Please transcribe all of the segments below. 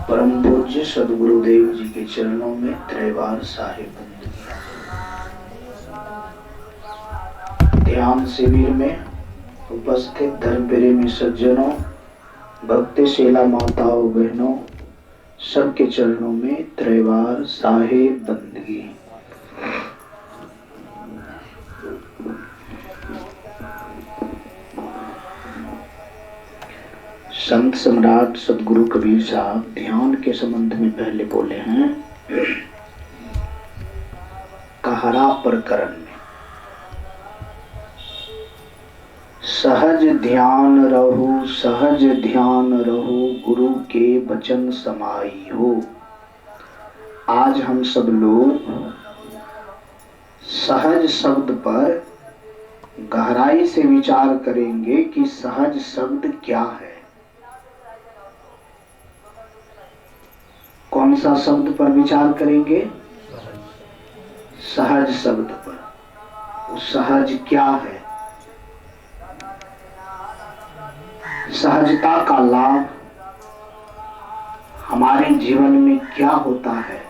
परम पूज्य सदगुरुदेव जी के चरणों में त्रैवार साहिब ध्यान शिविर में उपस्थित धर्म प्रेमी सज्जनों, भक्तिशीला माताओं बहनों, सबके चरणों में त्रैवार साहिब बंदगी। संत सम्राट सदगुरु कबीर साहब ध्यान के संबंध में पहले बोले हैं कहरा प्रकरण में, सहज ध्यान रहु, सहज ध्यान रहु, गुरु के वचन समाई हो। आज हम सब लोग सहज शब्द पर गहराई से विचार करेंगे कि सहज शब्द क्या है। कौन सा शब्द पर विचार करेंगे? सहज शब्द पर। वो सहज क्या है? सहजता का लाभ हमारे जीवन में क्या होता है?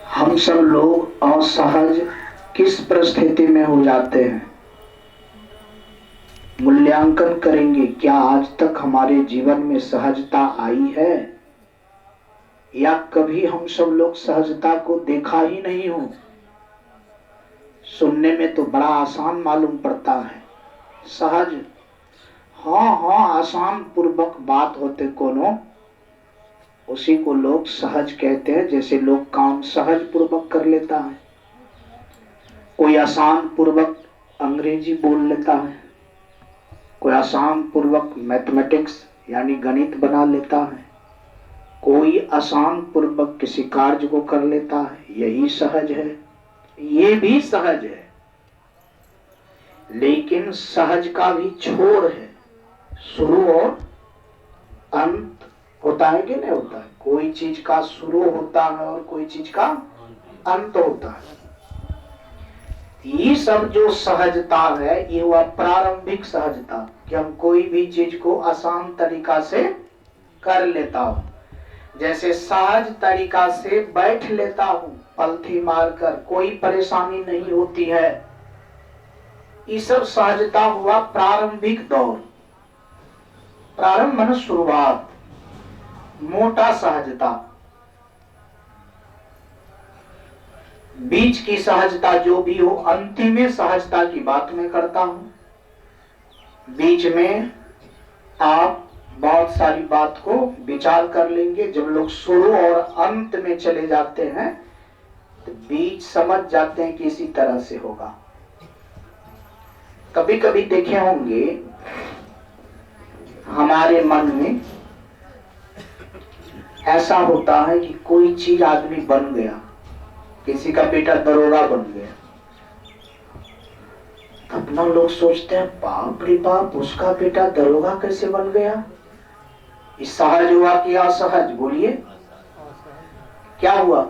हम सब लोग असहज किस परिस्थिति में हो जाते हैं? मूल्यांकन करेंगे, क्या आज तक हमारे जीवन में सहजता आई है या कभी हम सब लोग सहजता को देखा ही नहीं हो। सुनने में तो बड़ा आसान मालूम पड़ता है सहज, हाँ आसान पूर्वक बात होते कोनो, उसी को लोग सहज कहते हैं। जैसे लोग काम सहज पूर्वक कर लेता है, कोई आसान पूर्वक अंग्रेजी बोल लेता है, कोई आसान पूर्वक मैथमेटिक्स यानी गणित बना लेता है, कोई आसान पूर्वक किसी कार्य को कर लेता है। यही सहज है, ये भी सहज है। लेकिन सहज का भी छोर है, शुरू और अंत होता है कि नहीं होता है? कोई चीज का शुरू होता है और कोई चीज का अंत होता है। ये सब जो सहजता है ये हुआ प्रारंभिक सहजता, कि हम कोई भी चीज को आसान तरीका से कर लेता हूं। जैसे सहज तरीका से बैठ लेता हूं, पलथी मारकर, कोई परेशानी नहीं होती है। ये सब सहजता हुआ प्रारंभिक दौर। प्रारंभ माने शुरुआत, मोटा सहजता। बीच की सहजता जो भी हो, अंतिम सहजता की बात मैं करता हूं। बीच में आप बहुत सारी बात को विचार कर लेंगे। जब लोग शुरू और अंत में चले जाते हैं तो बीच समझ जाते हैं कि इसी तरह से होगा। कभी कभी देखे होंगे हमारे मन में ऐसा होता है कि कोई चीज आदमी बन गया, किसी का बेटा दरोगा बन गया, अपना लोग सोचते हैं बाप रे बाप, उसका बेटा दरोगा कैसे बन गया? ये सहज हुआ कि असहज? बोलिए क्या हुआ?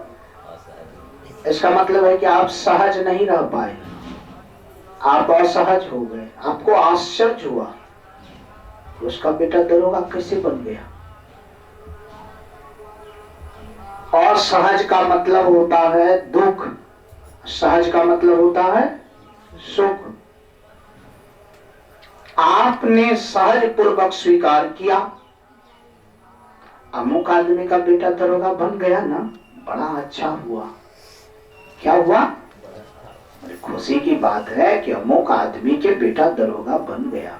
इसका मतलब है कि आप सहज नहीं रह पाए, आप असहज हो गए। आपको आश्चर्य हुआ उसका बेटा दरोगा कैसे बन गया। और सहज का मतलब होता है दुख, सहज का मतलब होता है सुख। आपने सहज पूर्वक स्वीकार किया, अमुक आदमी का बेटा दरोगा बन गया ना, बड़ा अच्छा हुआ। क्या हुआ? खुशी की बात है कि अमुक आदमी के बेटा दरोगा बन गया,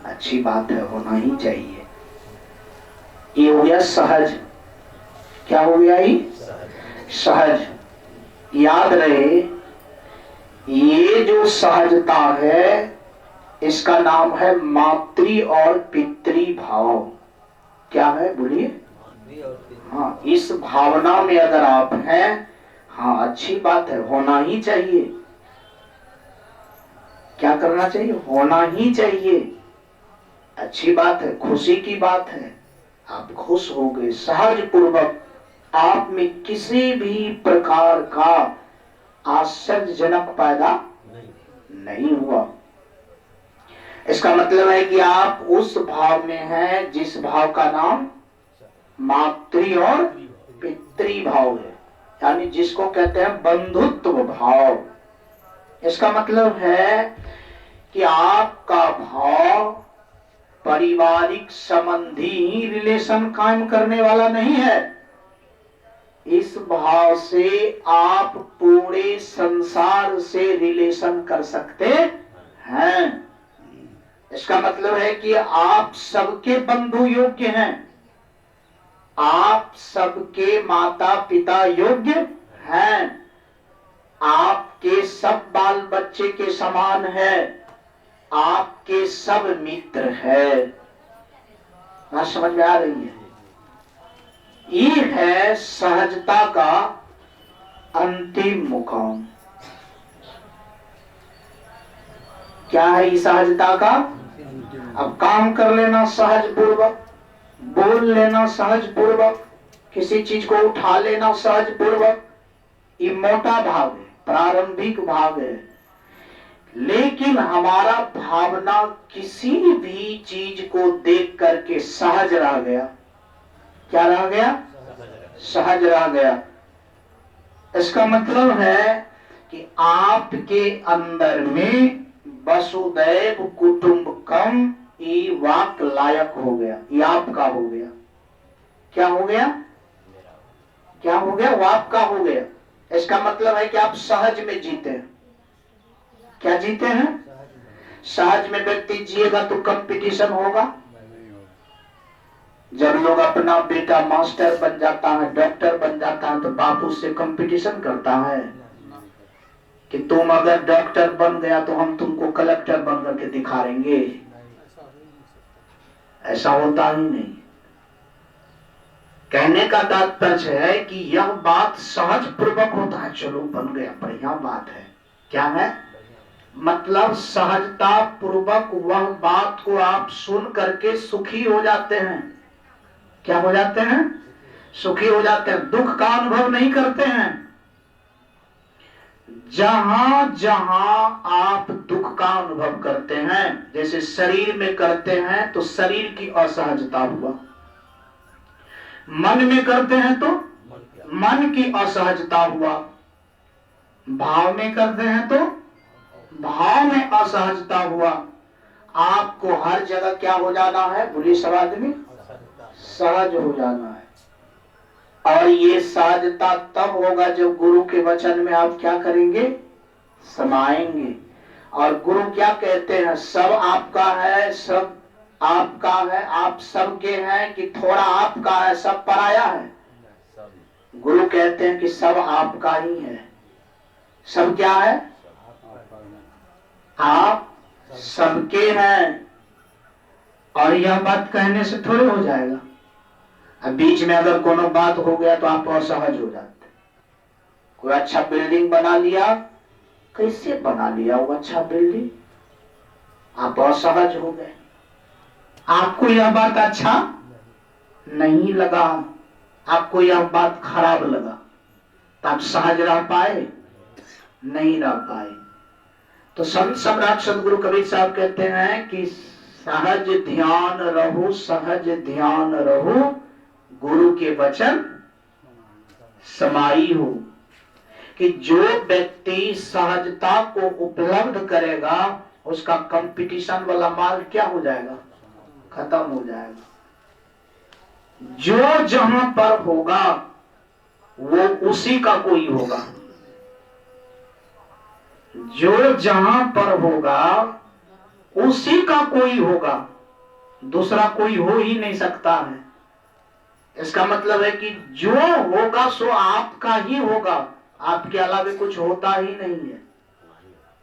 अच्छी बात है, होना ही चाहिए। ये हो गया सहज। क्या हो गया? ये सहज। याद रहे, ये जो सहजता है इसका नाम है मातृ और पितृ भाव। क्या है? बोलिए। हाँ, इस भावना में अगर आप हैं, हाँ अच्छी बात है, होना ही चाहिए। क्या करना चाहिए? होना ही चाहिए, अच्छी बात है, खुशी की बात है। आप खुश हो गए सहज पूर्वक, आप में किसी भी प्रकार का आश्चर्यजनक पैदा नहीं हुआ। इसका मतलब है कि आप उस भाव में हैं जिस भाव का नाम मातृ और पितृ भाव है, यानी जिसको कहते हैं बंधुत्व भाव। इसका मतलब है कि आपका भाव पारिवारिक संबंधी ही रिलेशन कायम करने वाला नहीं है। इस भाव से आप पूरे संसार से रिलेशन कर सकते हैं। इसका मतलब है कि आप सबके बंधु योग्य हैं, आप सबके माता पिता योग्य हैं, आपके सब बाल बच्चे के समान है, आपके सब मित्र है। बात समझ में आ रही है? ये है सहजता का अंतिम मुकाम। क्या है ये सहजता का? अब काम कर लेना सहज पूर्वक, बोल लेना सहज पूर्वक, किसी चीज को उठा लेना सहज पूर्वक, ये मोटा भाव है, प्रारंभिक भाव है। लेकिन हमारा भावना किसी भी चीज को देख करके सहज रह गया। क्या रह गया? सहज रह गया। इसका मतलब है कि आपके अंदर में वसुदैव कुटुंबकम ये वाक लायक हो गया, ये आपका हो गया। क्या हो गया? क्या हो गया? वाक का हो गया। इसका मतलब है कि आप सहज में जीते हैं। क्या जीते हैं? सहज में व्यक्ति जिएगा तो कंपटीशन होगा। जब लोग अपना बेटा मास्टर बन जाता है, डॉक्टर बन जाता है, तो बाप उससे कंपटीशन करता है कि तुम अगर डॉक्टर बन गया तो हम तुमको कलेक्टर बन करके दिखाएंगे। ऐसा होता ही नहीं। कहने का तात्पर्य है कि यह बात सहज पूर्वक होता है। चलो बन गया, बढ़िया बात है। क्या है? मतलब सहजता पूर्वक वह बात को आप सुन करके सुखी हो जाते हैं। क्या हो जाते हैं? सुखी हो जाते हैं, दुख का अनुभव नहीं करते हैं। जहां जहां आप दुख का अनुभव करते हैं, जैसे शरीर में करते हैं तो शरीर की असहजता हुआ, मन में करते हैं तो मन की असहजता हुआ, भाव में करते हैं तो भाव में असहजता हुआ। आपको हर जगह क्या हो जाना है? बोलिए सब आदमी, सहज हो जाना है। और ये सहजता तब होगा जब गुरु के वचन में आप क्या करेंगे? समाएंगे। और गुरु क्या कहते हैं? सब आपका है, सब आपका है, आप सबके हैं कि थोड़ा आपका है, सब पराया है? गुरु कहते हैं कि सब आपका ही है। सब क्या है? आप सबके हैं। और यह बात कहने से थोड़े हो जाएगा। अब बीच में अगर कोनो बात हो गया तो आप असहज हो जाते। कोई अच्छा बिल्डिंग बना लिया, कैसे बना लिया वो अच्छा बिल्डिंग? आप असहज हो गए। आपको यह बात अच्छा नहीं लगा, आपको यह बात खराब लगा, तो आप सहज रह पाए? नहीं रह पाए। तो संत सम्राट सदगुरु कबीर साहब कहते हैं कि सहज ध्यान रहो, सहज ध्यान रहो, गुरु के वचन समाई हो। कि जो व्यक्ति सहजता को उपलब्ध करेगा उसका कंपटीशन वाला मार्ग क्या हो जाएगा? खत्म हो जाएगा। जो जहां पर होगा वो उसी का कोई होगा। जो जहां पर होगा उसी का कोई होगा, दूसरा कोई हो ही नहीं सकता है। इसका मतलब है कि जो होगा सो आपका ही होगा, आपके अलावा कुछ होता ही नहीं है,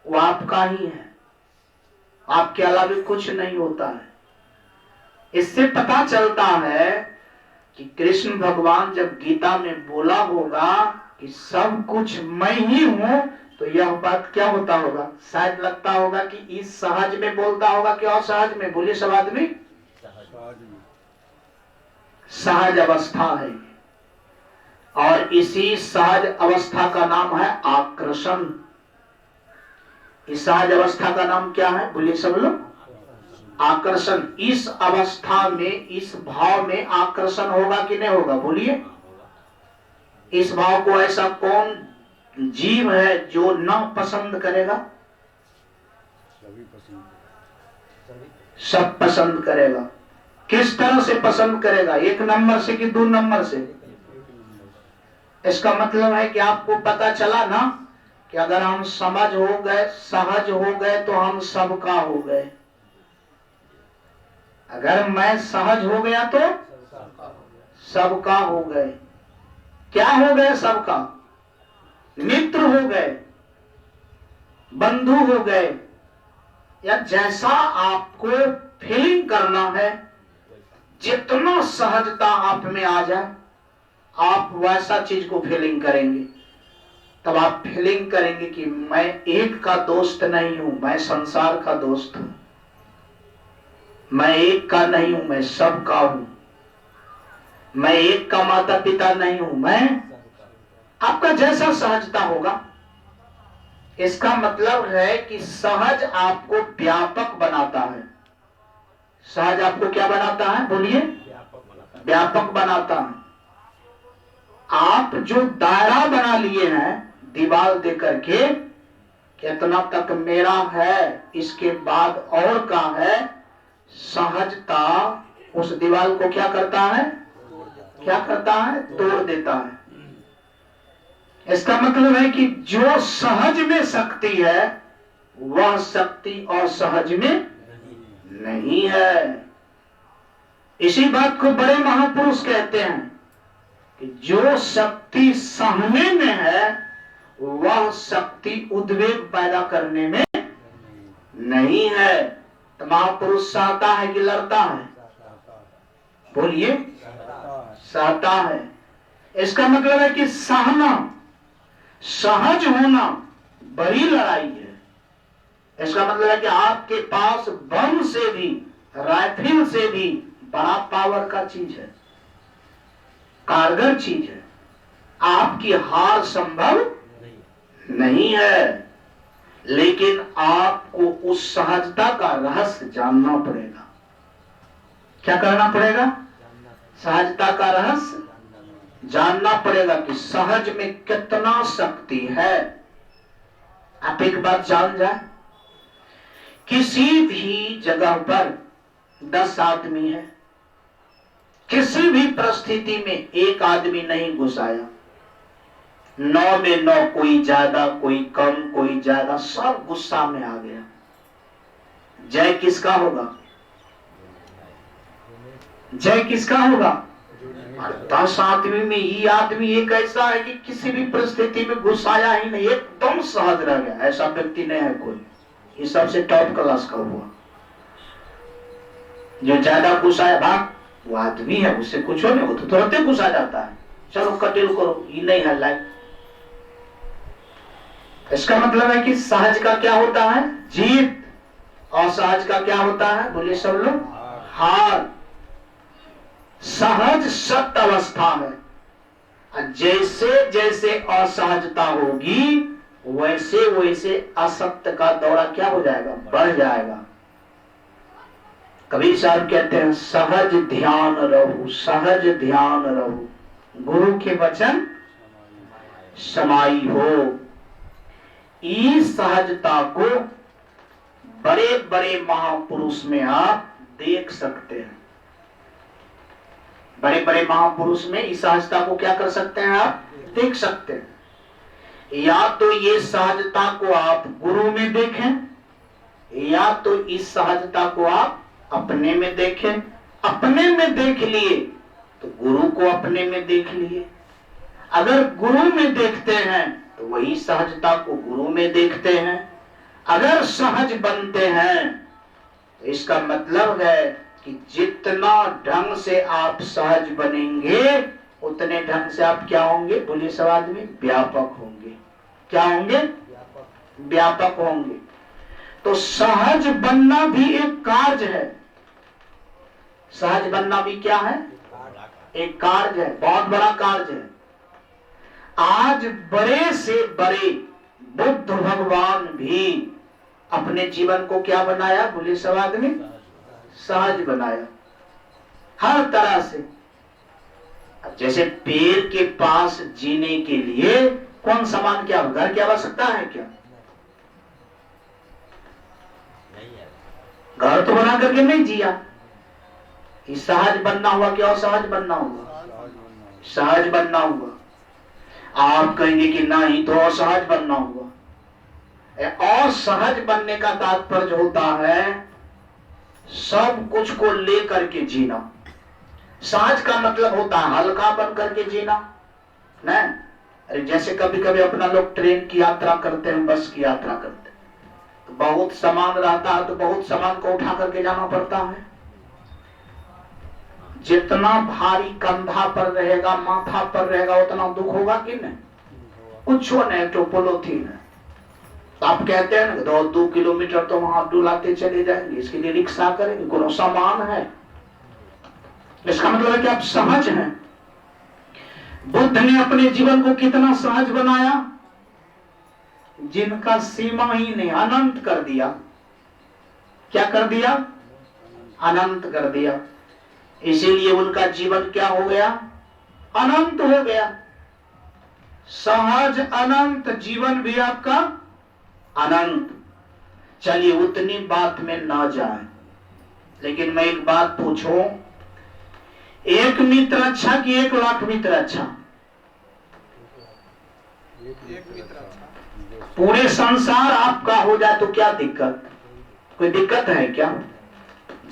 वो आपका ही है, आपके अलावा कुछ नहीं होता है। इससे पता चलता है कि कृष्ण भगवान जब गीता में बोला होगा कि सब कुछ मैं ही हूं, तो यह बात क्या होता होगा? शायद लगता होगा कि इस सहज में बोलता होगा कि असहज में? बोलिए सब आदमी, सहज अवस्था है। और इसी सहज अवस्था का नाम है आकर्षण। इस सहज अवस्था का नाम क्या है? बोलिए सब लोग, आकर्षण इस अवस्था में, इस भाव में आकर्षण होगा कि नहीं होगा? बोलिए। इस भाव को ऐसा कौन जीव है जो न पसंद करेगा? सब पसंद करेगा। किस तरह से पसंद करेगा? एक नंबर से कि 2 नंबर से? इसका मतलब है कि आपको पता चला ना कि अगर हम समझ हो गए, सहज हो गए, तो हम सबका हो गए। अगर मैं सहज हो गया तो सबका हो गए। क्या हो गए? सबका। मित्र हो गए, बंधु हो गए, या जैसा आपको फीलिंग करना है, जितना सहजता आप में आ जाए आप वैसा चीज को फीलिंग करेंगे। तब आप फीलिंग करेंगे कि मैं एक का दोस्त नहीं हूं, मैं संसार का दोस्त हूं। मैं एक का नहीं हूं, मैं सबका हूं। मैं एक का माता पिता नहीं हूं, मैं। आपका जैसा सहजता होगा, इसका मतलब है कि सहज आपको व्यापक बनाता है। सहज आपको क्या बनाता है? बोलिए। व्यापक बनाता है। आप जो दायरा बना लिए हैं दीवार दे करके, कितना तक मेरा है, इसके बाद और का है, सहजता उस दीवार को क्या करता है? क्या करता है? तोड़ देता है। इसका मतलब है कि जो सहज में शक्ति है वह शक्ति और सहज में नहीं है। इसी बात को बड़े महापुरुष कहते हैं कि जो शक्ति सहने में है वह शक्ति उद्वेग पैदा करने में नहीं है। तो महापुरुष सहता है कि लड़ता है? बोलिए। सहता है। इसका मतलब है कि सहना, सहज होना बड़ी लड़ाई है। इसका मतलब है कि आपके पास बम से भी, राइफल से भी बड़ा पावर का चीज है, कारगर चीज है। आपकी हार संभव नहीं है, लेकिन आपको उस सहजता का रहस्य जानना पड़ेगा। क्या करना पड़ेगा? सहजता का रहस्य जानना पड़ेगा कि सहज में कितना शक्ति है। आप एक बात जान जाए, किसी भी जगह पर 10 आदमी है, किसी भी परिस्थिति में एक आदमी नहीं घुस आया। 9 में 9, कोई ज्यादा कोई कम, कोई ज्यादा, सब गुस्सा में आ गया। जय किसका होगा? जय किसका होगा? 10 आदमी में ये आदमी एक ऐसा है कि किसी भी परिस्थिति में घुसाया ही नहीं, एकदम सहज रह गया। ऐसा व्यक्ति नहीं है कोई। ये सबसे टॉप क्लास का हुआ। जो ज्यादा गुस्साया, भाग, वो आदमी है, उससे कुछ नहीं, वो तो तुरंत गुस्सा जाता है। चलो कटिल करो, ये नहीं है लाइफ। इसका मतलब है कि सहज का क्या होता है? जीत। और सहज का क्या होता है? बोलिए सब लोग। हार। सहज सत्य अवस्था है। जैसे जैसे असहजता होगी वैसे वैसे असत्य का दौरा क्या हो जाएगा? बढ़ जाएगा। कबीर साहब कहते हैं, सहज ध्यान रहू, सहज ध्यान रहू, गुरु के वचन समाई हो। इस सहजता को बड़े बड़े महापुरुष में आप देख सकते हैं। बड़े बड़े महापुरुष में इस सहजता को क्या कर सकते हैं? आप देख सकते हैं। या तो ये सहजता को आप गुरु में देखें, या तो इस सहजता को आप अपने में देखें। अपने में देख लिए तो गुरु को अपने में देख लिए। अगर गुरु में देखते हैं तो वही सहजता को गुरु में देखते हैं। अगर सहज बनते हैं तो इसका मतलब है कि जितना ढंग से आप सहज बनेंगे उतने ढंग से आप क्या होंगे? बोलिए सब आदमी। व्यापक होंगे। क्या होंगे? व्यापक होंगे। तो सहज बनना भी एक कार्य है। सहज बनना भी क्या है? एक कार्य है, बहुत बड़ा कार्य है। आज बड़े से बड़े बुद्ध भगवान भी अपने जीवन को क्या बनाया? बोलिए सब आदमी। सहज बनाया हर तरह से। अब जैसे पेड़ के पास जीने के लिए कौन सामान, क्या घर की आवश्यकता है क्या? घर तो बना करके नहीं जिया। ये सहज बनना हुआ कि असहज बनना हुआ? सहज बनना हुआ। आप कहेंगे कि नहीं तो असहज बनना हुआ। असहज बनने का तात्पर्य होता है सब कुछ को लेकर के जीना। सहज का मतलब होता है हल्का बन करके जीना। नहीं, अरे जैसे कभी कभी अपना लोग ट्रेन की यात्रा करते हैं, बस की यात्रा करते हैं, तो बहुत सामान रहता है, तो बहुत सामान को उठा करके जाना पड़ता है। जितना भारी कंधा पर रहेगा, माथा पर रहेगा, उतना दुख होगा कि नहीं? कुछ नहीं, तो पोलोथीन है। तो आप कहते हैं ना 2 किलोमीटर तो वहां डुलाते चले जाएंगे, इसके लिए रिक्शा करेंगे, कोनो सामान है। इसका मतलब है कि आप सहज हैं। बुद्ध ने अपने जीवन को कितना सहज बनाया, जिनका सीमा ही नहीं, अनंत कर दिया। क्या कर दिया? अनंत कर दिया। इसीलिए उनका जीवन क्या हो गया? अनंत हो गया। सहज अनंत जीवन भी आपका अनंत। चलिए उतनी बात में ना जाए, लेकिन मैं एक बात पूछूं, एक मित्र अच्छा कि 1 लाख मित्र अच्छा? एक मित्र अच्छा। पूरे संसार आपका हो जाए तो क्या दिक्कत? कोई दिक्कत है क्या?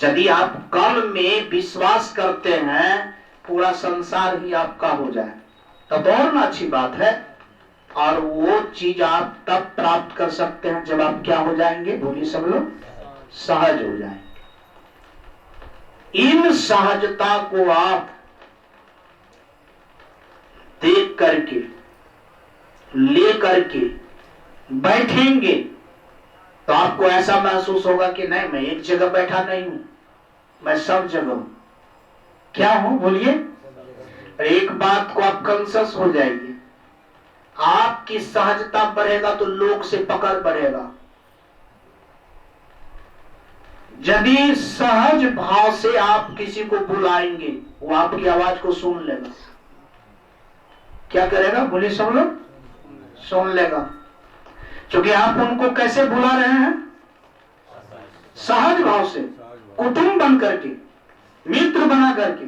यदि आप कल में विश्वास करते हैं पूरा संसार ही आपका हो जाए तब और ना अच्छी बात है। और वो चीज आप तब प्राप्त कर सकते हैं जब आप क्या हो जाएंगे? बोलिए सब लोग, सहज हो जाएंगे। इन सहजता को आप देख करके ले करके बैठेंगे तो आपको ऐसा महसूस होगा कि नहीं, मैं एक जगह बैठा नहीं हूं, मैं सब जगह हूं। क्या हूं? बोलिए। एक बात को आप कॉन्शियस हो जाएंगे, आपकी सहजता बढ़ेगा तो लोग से पकड़ बढ़ेगा। यदि सहज भाव से आप किसी को बुलाएंगे, वो आपकी आवाज को सुन लेगा। क्या करेगा? बोलिए सब लोग, सुन लेगा। क्योंकि आप उनको कैसे बुला रहे हैं? सहज भाव से, कुटुंब बन करके, मित्र बना करके।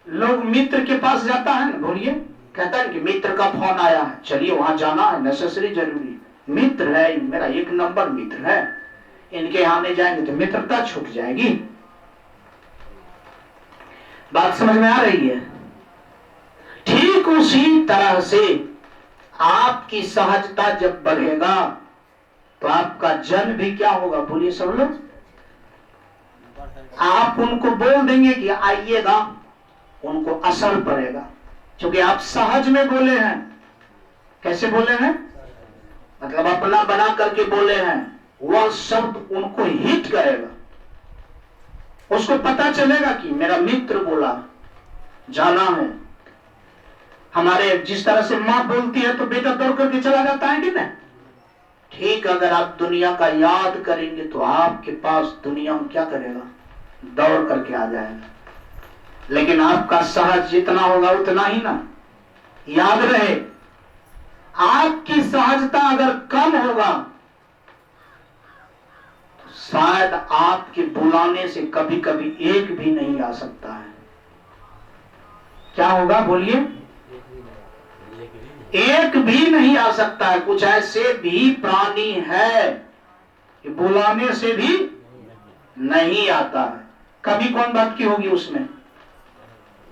लोग मित्र के पास जाता है ना, बोलिए, कहता है कि मित्र का फोन आया है, चलिए वहां जाना है, नेसेसरी जरूरी, मित्र है, मेरा 1 नंबर मित्र है, इनके यहां नहीं जाएंगे तो मित्रता छूट जाएगी। बात समझ में आ रही है? ठीक उसी तरह से आपकी सहजता जब बढ़ेगा तो आपका जन भी क्या होगा? बोलिए सब लोग। आप उनको बोल देंगे कि आइएगा, उनको असर पड़ेगा, क्योंकि आप सहज में बोले हैं। कैसे बोले हैं? मतलब अपना बना करके बोले हैं। वह शब्द उनको हिट करेगा, उसको पता चलेगा कि मेरा मित्र बोला, जाना है। हमारे जिस तरह से मां बोलती है तो बेटा दौड़ करके चला जाता है कि नहीं? ठीक, अगर आप दुनिया का याद करेंगे तो आपके पास दुनिया में क्या करेगा? दौड़ करके आ जाएगा। लेकिन आपका सहज जितना होगा उतना ही ना। याद रहे, आपकी सहजता अगर कम होगा तो शायद आपके बुलाने से कभी कभी एक भी नहीं आ सकता है। क्या होगा? बोलिए। एक भी नहीं आ सकता है। कुछ ऐसे भी प्राणी है कि बुलाने से भी नहीं आता है। कभी कौन बात की होगी उसमें?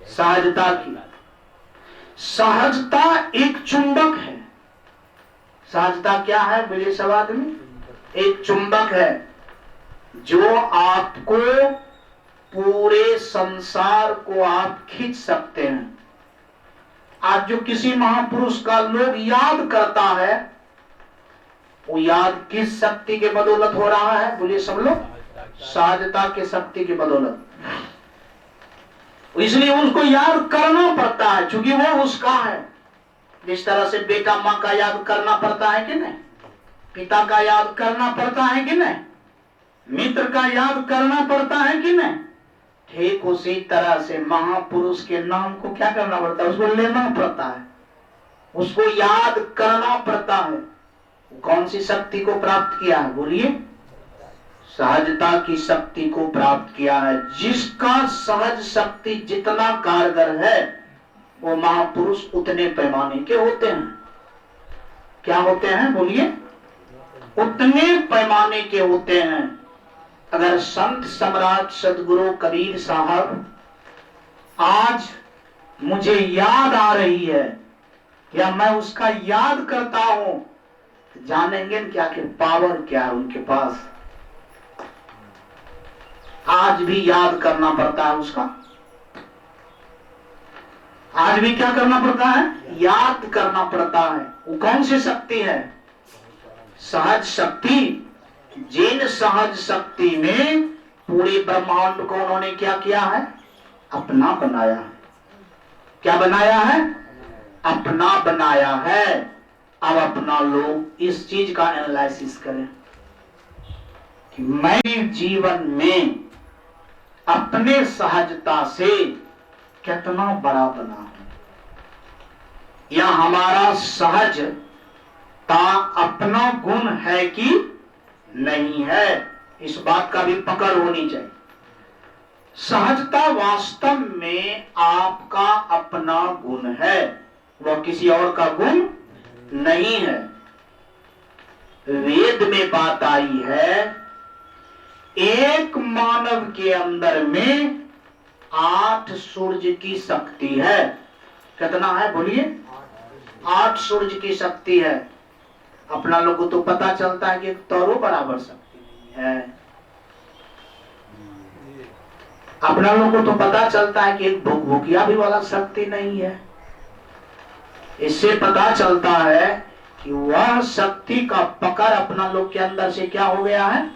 सहजता की। सहजता एक चुंबक है। सहजता क्या है? बोलिए सब आदमी। एक चुंबक है जो आपको, पूरे संसार को आप खींच सकते हैं। आज जो किसी महापुरुष का लोग याद करता है, वो याद किस शक्ति के बदौलत हो रहा है? बोलिए सब लोग, सहजता के शक्ति के बदौलत। इसलिए उसको याद करना पड़ता है, क्योंकि वो उसका है। जिस तरह से बेटा माँ का याद करना पड़ता है कि नहीं, पिता का याद करना पड़ता है कि नहीं, मित्र का याद करना पड़ता है कि नहीं? ठीक उसी तरह से महापुरुष के नाम को क्या करना पड़ता है? उसको लेना पड़ता है, उसको याद करना पड़ता है। कौन सी शक्ति को प्राप्त किया है? बोलिए, सहजता की शक्ति को प्राप्त किया है। जिसका सहज शक्ति जितना कारगर है वो महापुरुष उतने पैमाने के होते हैं। क्या होते हैं? बोलिए, उतने पैमाने के होते हैं। अगर संत सम्राट सदगुरु कबीर साहब आज मुझे याद आ रही है या मैं उसका याद करता हूं, जानेंगे क्या कि पावर क्या है उनके पास। आज भी याद करना पड़ता है उसका, आज भी क्या करना पड़ता है? याद करना पड़ता है। वो कौन सी शक्ति है? सहज शक्ति। जिन सहज शक्ति में पूरे ब्रह्मांड को उन्होंने क्या किया है? अपना बनाया है। क्या बनाया है? अपना बनाया है। अब अपना लोग इस चीज का एनालिसिस करें कि मैं जीवन में अपने सहजता से कितना बड़ा बना हूं, या हमारा सहजता अपना गुण है कि नहीं है। इस बात का भी पकड़ होनी चाहिए। सहजता वास्तव में आपका अपना गुण है, वह किसी और का गुण नहीं है। वेद में बात आई है, एक मानव के अंदर में 8 सूर्य की शक्ति है। कितना है? बोलिए, 8 सूर्य की शक्ति है। अपना लोगों को तो पता चलता है कि एक तौरों बराबर शक्ति नहीं है। अपना लोगों को तो पता चलता है कि एक भुकभुकिया भी वाला शक्ति नहीं है। इससे पता चलता है कि वह शक्ति का पकड़ अपना लोग के अंदर से क्या हो गया है?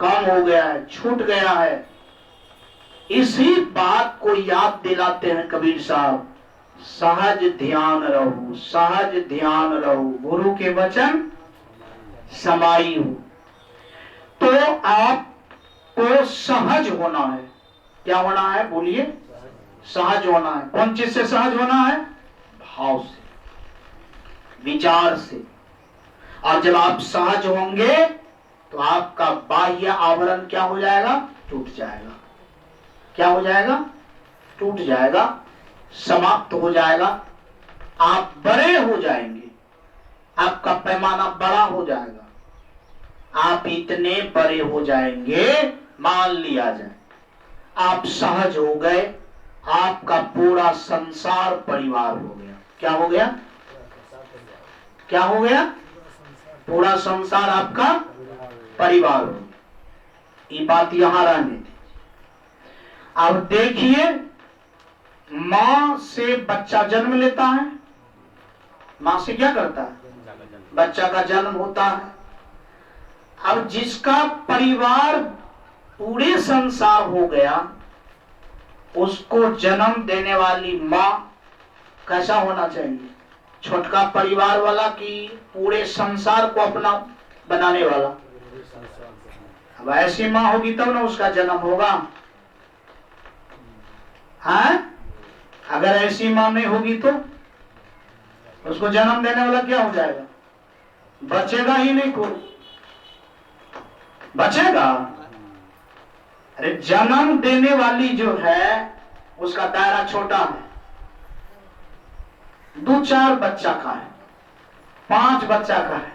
कम हो गया है, छूट गया है। इसी बात को याद दिलाते हैं कबीर साहब, सहज ध्यान रहो, सहज ध्यान रहो, गुरु के वचन समाई हो। तो आपको सहज होना है। क्या होना है? बोलिए, सहज होना है। कौन चीज से सहज होना है? भाव से, विचार से। और जब आप सहज होंगे तो आपका बाह्य आवरण क्या हो जाएगा? टूट जाएगा। क्या हो जाएगा? टूट जाएगा, समाप्त हो जाएगा। आप बड़े हो जाएंगे, आपका पैमाना बड़ा हो जाएगा। आप इतने बड़े हो जाएंगे, मान लिया जाए आप सहज हो गए, आपका पूरा संसार परिवार हो गया। क्या हो गया? क्या हो गया? पूरा संसार आपका परिवार हो। ये बात यहां रहने दी। अब देखिए, मां से बच्चा जन्म लेता है, मां से क्या करता है? बच्चा का जन्म होता है। अब जिसका परिवार पूरे संसार हो गया, उसको जन्म देने वाली मां कैसा होना चाहिए? छोटका परिवार वाला कि पूरे संसार को अपना बनाने वाला? अब ऐसी मां होगी तब ना उसका जन्म होगा। हाँ? अगर ऐसी मां नहीं होगी तो उसको जन्म देने वाला क्या हो जाएगा? बचेगा ही नहीं, कोई बचेगा? अरे जन्म देने वाली जो है उसका दायरा छोटा है, 2-4 बच्चा का है, 5 बच्चा का है।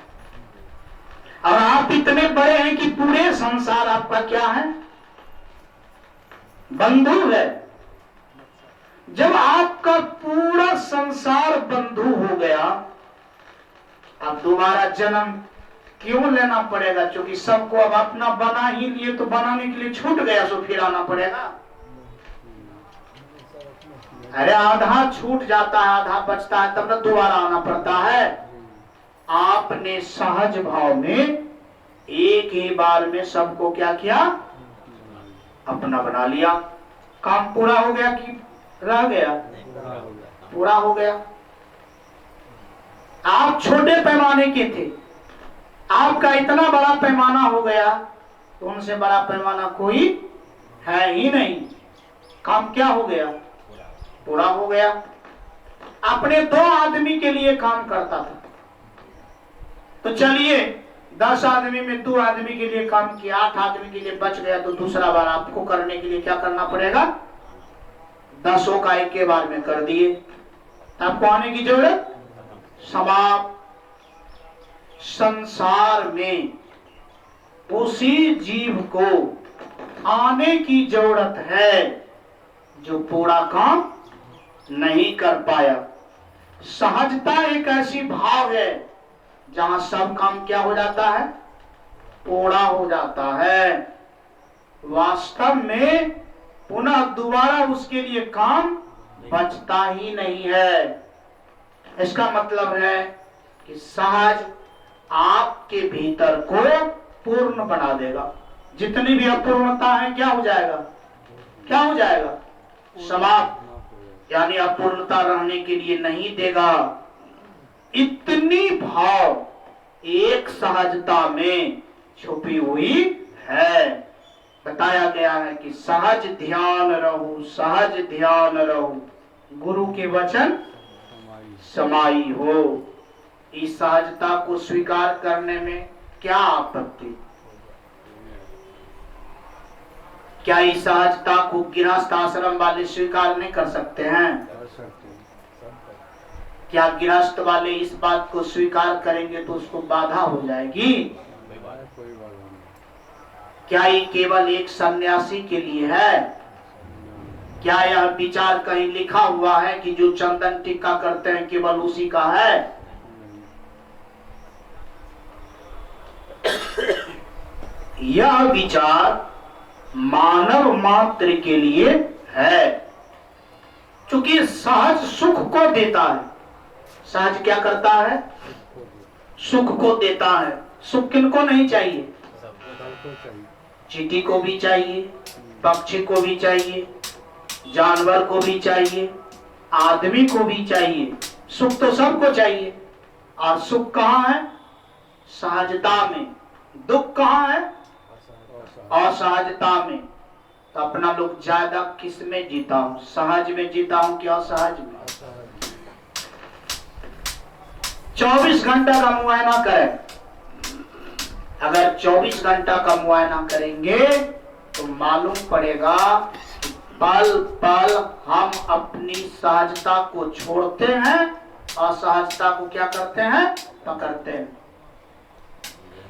और आप इतने बड़े हैं कि पूरे संसार आपका क्या है? बंधु है। जब आपका पूरा संसार बंधु हो गया, अब दोबारा जन्म क्यों लेना पड़ेगा? क्योंकि सबको अब अपना बना ही लिए, तो बनाने के लिए छूट गया, सो फिर आना पड़ेगा। अरे आधा छूट जाता है, आधा बचता है, तब ना दोबारा आना पड़ता है। आपने सहज भाव में एक ही बार में सबको क्या किया? अपना बना लिया। काम पूरा हो गया कि रह गया? पूरा हो गया। आप छोटे पैमाने के थे, आपका इतना बड़ा पैमाना हो गया तो उनसे बड़ा पैमाना कोई है ही नहीं। काम क्या हो गया? पूरा हो गया। अपने 2 आदमी के लिए काम करता था, तो चलिए 10 आदमी में 2 आदमी के लिए काम किया, 8 आदमी के लिए बच गया, तो दूसरा बार आपको करने के लिए क्या करना पड़ेगा? 10 का एक के बार में कर दिए, आपको आने की जरूरत समाप्त। संसार में उसी जीव को आने की जरूरत है जो पूरा काम नहीं कर पाया। सहजता एक ऐसी भाव है जहां सब काम क्या हो जाता है? पूरा हो जाता है। वास्तव में पुनः दोबारा उसके लिए काम बचता ही नहीं है। इसका मतलब है कि सहज आपके भीतर को पूर्ण बना देगा। जितनी भी अपूर्णता है क्या हो जाएगा? क्या हो जाएगा? समाप्त। यानी अपूर्णता रहने के लिए नहीं देगा। इतनी भाव एक सहजता में छुपी हुई है। बताया गया है कि सहज ध्यान रहो, सहज ध्यान रहो, गुरु के वचन समाई हो। इस सहजता को स्वीकार करने में क्या आपत्ति? क्या इस सहजता को गृहस्थ आश्रम वाले स्वीकार नहीं कर सकते हैं? क्या गृहस्थ वाले इस बात को स्वीकार करेंगे तो उसको बाधा हो जाएगी? क्या ये केवल एक सन्यासी के लिए है? क्या यह विचार कहीं लिखा हुआ है कि जो चंदन टीका करते हैं केवल उसी का है? यह विचार मानव मात्र के लिए है, क्योंकि सहज सुख को देता है। सहज क्या करता है? सुख को देता है। सुख किनको नहीं चाहिए? चींटी को भी चाहिए, पक्षी को भी चाहिए, जानवर को भी चाहिए, आदमी को भी चाहिए। सुख तो सबको चाहिए। और सुख कहाँ है? सहजता में। दुख कहाँ है? असहजता में। तो अपना लोग ज्यादा किस में जीता हूं? सहज में जीता हूं कि असहज में? 24 घंटा का मुआयना करें। अगर 24 घंटा का मुआयना करेंगे तो मालूम पड़ेगा कि पल पल हम अपनी सहजता को छोड़ते हैं, असहजता को क्या करते हैं? पकड़ते हैं।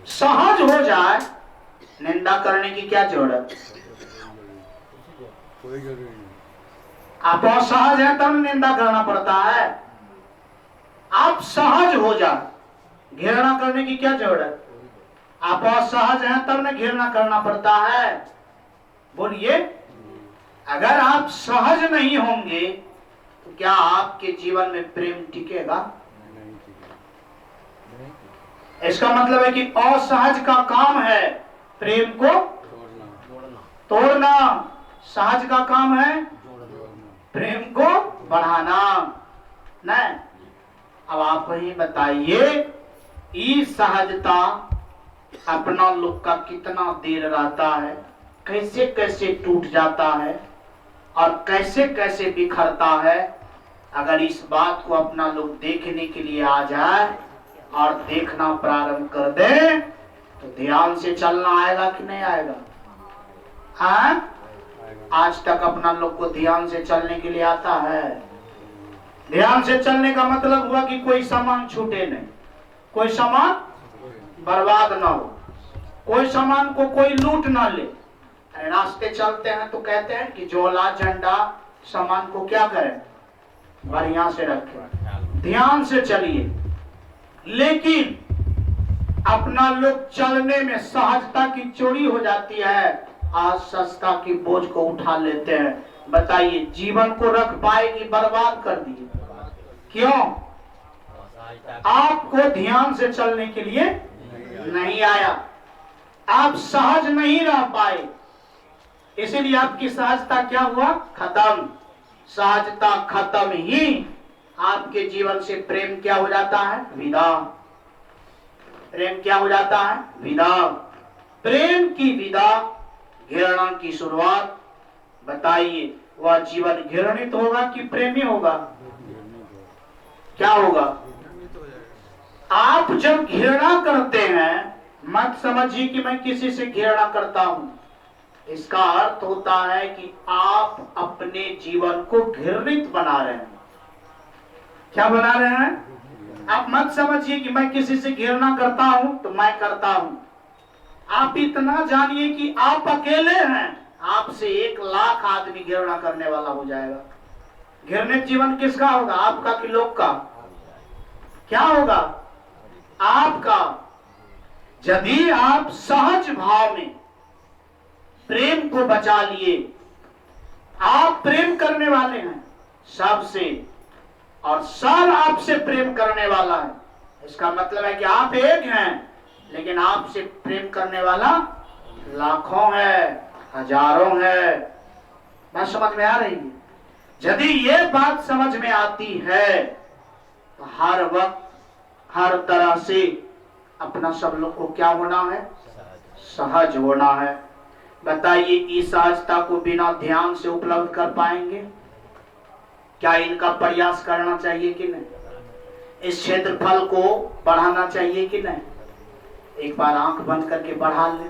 सहज हो जाए, निंदा करने की क्या जरूरत? कोई जरूरी नहीं। आप असहज हैं तब निंदा करना पड़ता है। आप सहज हो जाए, घृणा करने की क्या जरूरत? आप असहज हैं तब न घृणा करना पड़ता है। बोलिए, अगर आप सहज नहीं होंगे तो क्या आपके जीवन में प्रेम टिकेगा? इसका मतलब है कि असहज का काम है प्रेम को तोड़ना, सहज का काम है प्रेम को बढ़ाना। नहीं, अब आप ही बताइए, ये सहजता अपना लोग का कितना देर रहता है, कैसे कैसे टूट जाता है और कैसे कैसे बिखरता है। अगर इस बात को अपना लोग देखने के लिए आ जाए और देखना प्रारंभ कर दे तो ध्यान से चलना आएगा कि नहीं आएगा? हाँ, आज तक अपना लोग को ध्यान से चलने के लिए आता है? ध्यान से चलने का मतलब हुआ कि कोई सामान छूटे नहीं, कोई सामान बर्बाद ना हो, कोई सामान को कोई लूट ना ले। रास्ते चलते हैं तो कहते हैं कि झोला झंडा सामान को क्या करें? बढ़िया से रखें, ध्यान से चलिए। लेकिन अपना लोग चलने में सहजता की चोरी हो जाती है, आज सस्ता की बोझ को उठा लेते हैं। बताइए, जीवन को रख पाएगी? बर्बाद कर दिए। क्यों? आपको ध्यान से चलने के लिए नहीं आया, आप सहज नहीं रह पाए, इसीलिए आपकी सहजता क्या हुआ? खत्म। सहजता खत्म ही आपके जीवन से प्रेम क्या हो जाता है? विदा। प्रेम क्या हो जाता है? विदा। प्रेम की विदा, घृणा की शुरुआत। बताइए वह जीवन घृणित होगा कि प्रेमी होगा? क्या होगा? आप जब घृणा करते हैं, मत समझिए कि मैं किसी से घृणा करता हूं। इसका अर्थ होता है कि आप अपने जीवन को घृणित बना रहे हैं। क्या बना रहे हैं? आप मत समझिए कि मैं किसी से घृणा करता हूं तो मैं करता हूं। आप इतना जानिए कि आप अकेले हैं, आपसे 1,00,000 आदमी घृणा करने वाला हो जाएगा। घृणित जीवन किसका होगा? आपका कि लोग का? क्या होगा? आपका। यदि आप सहज भाव में प्रेम को बचा लिए, आप प्रेम करने वाले हैं सबसे और सब आपसे प्रेम करने वाला है, इसका मतलब है कि आप एक हैं, लेकिन आपसे प्रेम करने वाला लाखों है, हजारों है। बात समझ में आ रही है? यदि ये बात समझ में आती है तो हर वक्त हर तरह से अपना सब लोग को क्या होना है? सहज होना है। बताइए इस सहजता को बिना ध्यान से उपलब्ध कर पाएंगे? क्या इनका प्रयास करना चाहिए कि नहीं? इस क्षेत्रफल को बढ़ाना चाहिए कि नहीं? एक बार आंख बंद करके बढ़ा ले।